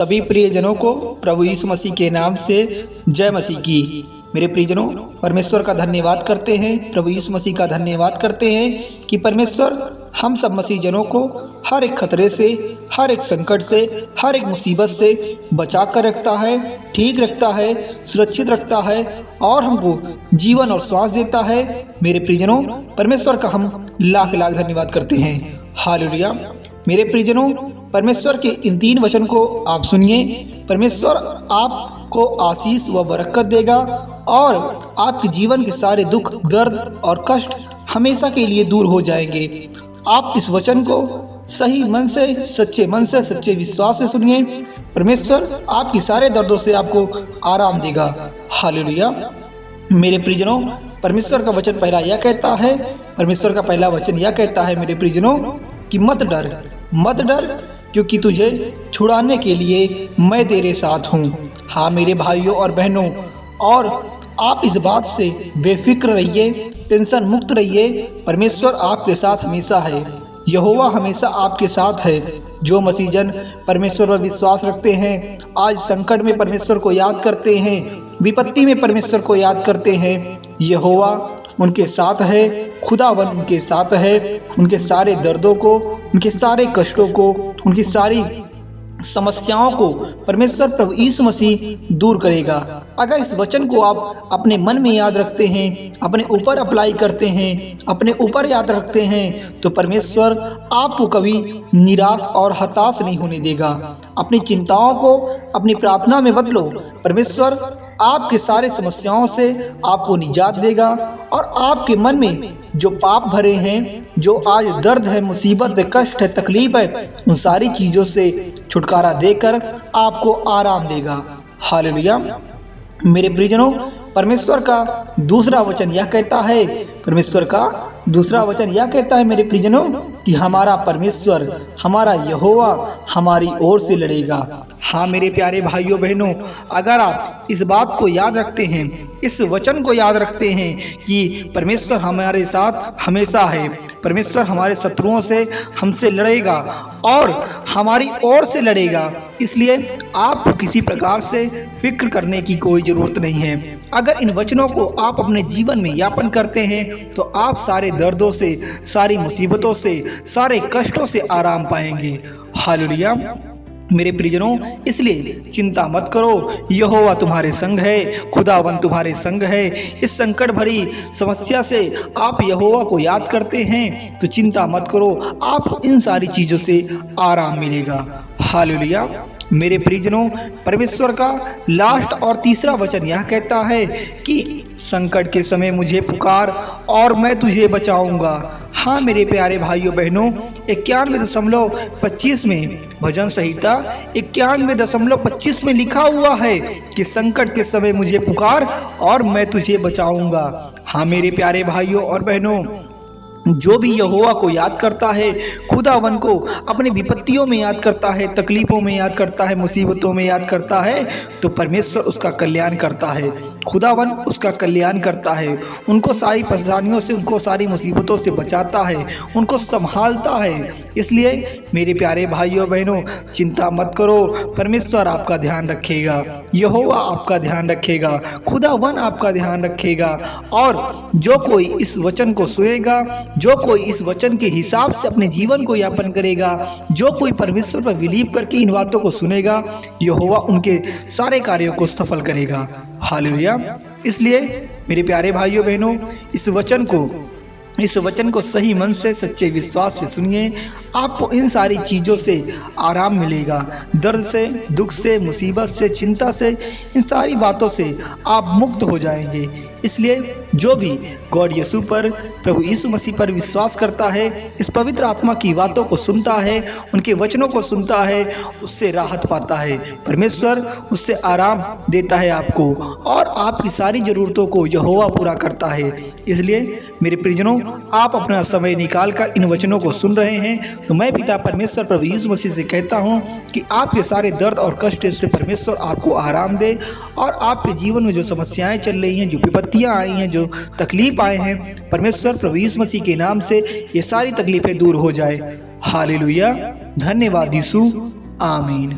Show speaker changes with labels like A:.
A: सभी प्रियजनों को प्रभु यीशु मसीह के नाम से जय मसीह की। मेरे प्रियजनों, परमेश्वर का धन्यवाद करते हैं, प्रभु यीशु मसीह का धन्यवाद करते हैं कि परमेश्वर हम सब मसीह जनों को हर एक खतरे से, हर एक संकट से, हर एक मुसीबत से बचा कर रखता है, ठीक रखता है, सुरक्षित रखता है और हमको जीवन और श्वास देता है। मेरे प्रियजनों, परमेश्वर का हम लाख लाख धन्यवाद करते हैं। हालेलुया। मेरे प्रियजनों, परमेश्वर के इन 3 वचन को आप सुनिए। परमेश्वर आपको आशीष व बरकत देगा और आपके जीवन के सारे दुख, दर्द और कष्ट हमेशा के लिए दूर हो जाएंगे। आप इस वचन को सही मन से, सच्चे मन से, सच्चे विश्वास से सुनिए। परमेश्वर आपके सारे दर्दों से आपको आराम देगा। हालेलुया। मेरे प्रियजनों, परमेश्वर का वचन पहला यह कहता है, परमेश्वर का पहला वचन यह कहता है मेरे प्रियजनों कि मत डर, मत डर, क्योंकि तुझे छुड़ाने के लिए मैं तेरे साथ हूँ। हाँ मेरे भाइयों और बहनों, और आप इस बात से बेफिक्र रहिए, टेंशन मुक्त रहिए। परमेश्वर आपके साथ हमेशा है। यहोवा हमेशा आपके साथ है। जो मसीहजन परमेश्वर पर विश्वास रखते हैं, आज संकट में परमेश्वर को याद करते हैं, विपत्ति में परमेश्वर को याद करते हैं, यहोवा उनके साथ है, खुदावन उनके साथ है। उनके सारे दर्दों को, उनके सारे कष्टों को, उनकी सारी समस्याओं को परमेश्वर प्रभु यीशु मसीह दूर करेगा। अगर इस वचन को आप अपने मन में याद रखते हैं, अपने ऊपर अप्लाई करते हैं, अपने ऊपर याद रखते हैं, तो परमेश्वर आपको कभी निराश और हताश नहीं होने देगा। अपनी चिंताओं को अपनी प्रार्थना में बदलो। परमेश्वर आपके सारे समस्याओं से आपको निजात देगा और आपके मन में जो पाप भरे हैं, जो आज दर्द है, मुसीबत है, कष्ट है, तकलीफ है, उन सारी चीज़ों से छुटकारा देकर आपको आराम देगा। हालेलुया। मेरे प्रियजनों, परमेश्वर का दूसरा वचन यह कहता है, परमेश्वर का दूसरा वचन यह कहता है मेरे प्रियजनों कि हमारा परमेश्वर, हमारा यहोवा हमारी ओर से लड़ेगा। हाँ मेरे प्यारे भाइयों बहनों, अगर आप इस बात को याद रखते हैं, इस वचन को याद रखते हैं कि परमेश्वर हमारे साथ हमेशा है, परमेश्वर हमारे शत्रुओं से हमसे लड़ेगा और हमारी ओर से लड़ेगा, इसलिए आपको किसी प्रकार से फिक्र करने की कोई ज़रूरत नहीं है। अगर इन वचनों को आप अपने जीवन में यापन करते हैं तो आप सारे दर्दों से, सारी मुसीबतों से, सारे कष्टों से आराम पाएंगे। हालेलुया। मेरे प्रियजनों, इसलिए चिंता मत करो, यहोवा तुम्हारे संग है, खुदावन तुम्हारे संग है। इस संकट भरी समस्या से आप यहोवा को याद करते हैं तो चिंता मत करो, आपको इन सारी चीज़ों से आराम मिलेगा। हालेलुया। मेरे प्रियजनों, परमेश्वर का लास्ट और तीसरा वचन यह कहता है कि संकट के समय मुझे पुकार और मैं तुझे बचाऊंगा। हाँ मेरे प्यारे भाइयों बहनों, 91.25 में भजन संहिता 91.25 में लिखा हुआ है कि संकट के समय मुझे पुकार और मैं तुझे बचाऊंगा। हाँ मेरे प्यारे भाइयों और बहनों, जो भी यहोवा को याद करता है, खुदावन को अपनी विपत्तियों में याद करता है, तकलीफ़ों में याद करता है, मुसीबतों में याद करता है, तो परमेश्वर उसका कल्याण करता है, खुदावन उसका कल्याण करता है, उनको सारी परेशानियों से, उनको सारी मुसीबतों से बचाता है, उनको संभालता है। इसलिए मेरे प्यारे भाइयों बहनों, चिंता मत करो, परमेश्वर आपका ध्यान रखेगा, यहोवा आपका ध्यान रखेगा, खुदावन आपका ध्यान रखेगा। और जो कोई इस वचन को सुनेगा, जो कोई इस वचन के हिसाब से अपने जीवन को यापन करेगा, जो कोई परमेश्वर पर बिलीव करके इन बातों को सुनेगा, यहोवा उनके सारे कार्यों को सफल करेगा। हालेलुया। इसलिए मेरे प्यारे भाइयों बहनों, इस वचन को सही मन से, सच्चे विश्वास से सुनिए। आपको इन सारी चीज़ों से आराम मिलेगा, दर्द से, दुख से, मुसीबत से, चिंता से, इन सारी बातों से आप मुक्त हो जाएंगे। इसलिए जो भी गॉड यीशु पर, प्रभु यीशु मसीह पर विश्वास करता है, इस पवित्र आत्मा की बातों को सुनता है, उनके वचनों को सुनता है, उससे राहत पाता है। परमेश्वर उससे आराम देता है आपको और आपकी सारी ज़रूरतों को यहोवा पूरा करता है। इसलिए मेरे प्रियजनों, आप अपना समय निकालकर इन वचनों को सुन रहे हैं तो मैं पिता परमेश्वर प्रभु यीशु मसीह से कहता हूँ कि आपके सारे दर्द और कष्ट से परमेश्वर आपको आराम दे और आपके जीवन में जो समस्याएं चल रही हैं, जो विपत्तियां आई हैं, जो तकलीफ आए हैं, परमेश्वर प्रभु यीशु मसीह के नाम से ये सारी तकलीफें दूर हो जाए। हालेलुया। धन्यवाद यीशु। आमीन।